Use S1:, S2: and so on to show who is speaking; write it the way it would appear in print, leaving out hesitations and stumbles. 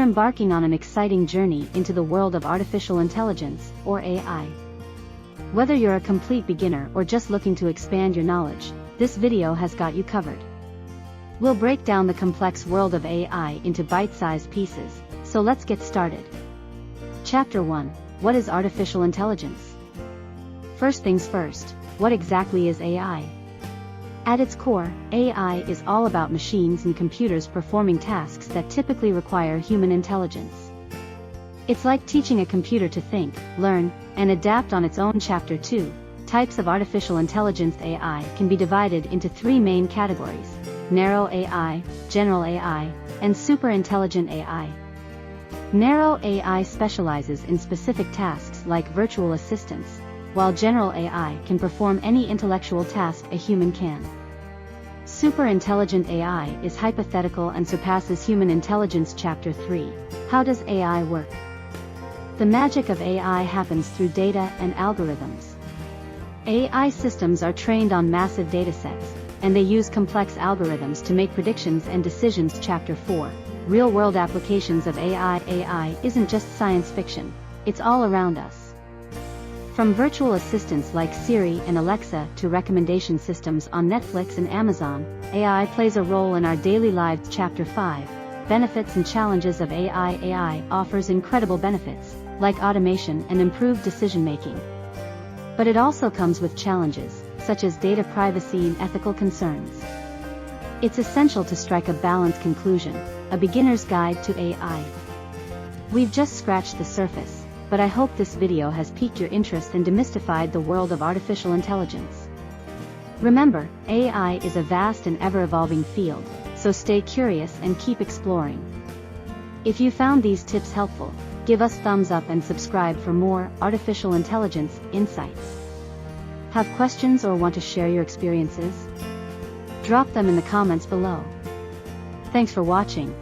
S1: embarking on an exciting journey into the world of artificial intelligence, or AI. Whether you're a complete beginner or just looking to expand your knowledge, this video has got you covered. We'll break down the complex world of AI into bite-sized pieces, so let's get started. Chapter 1. What is artificial intelligence? First things first, what exactly is AI? At its core, AI is all about machines and computers performing tasks that typically require human intelligence. It's like teaching a computer to think, learn, and adapt on its own. Chapter 2. Types of artificial intelligence. AI can be divided into three main categories: narrow AI, general AI, and super intelligent AI. Narrow AI specializes in specific tasks like virtual assistants, while general AI can perform any intellectual task a human can. Super intelligent AI is hypothetical and surpasses human intelligence. Chapter 3. How does AI work? The magic of AI happens through data and algorithms. AI systems are trained on massive datasets, and they use complex algorithms to make predictions and decisions. Chapter 4. Real-world applications of AI. AI isn't just science fiction, it's all around us. From virtual assistants like Siri and Alexa to recommendation systems on Netflix and Amazon, AI plays a role in our daily lives. Chapter 5. Benefits and challenges of AI. AI offers incredible benefits, like automation and improved decision-making. But it also comes with challenges, such as data privacy and ethical concerns. It's essential to strike a balanced conclusion, a beginner's guide to AI. We've just scratched the surface, but I hope this video has piqued your interest and demystified the world of artificial intelligence. Remember, AI is a vast and ever-evolving field, so stay curious and keep exploring. If you found these tips helpful, give us thumbs up and subscribe for more artificial intelligence insights. Have questions or want to share your experiences? Drop them in the comments below. Thanks for watching.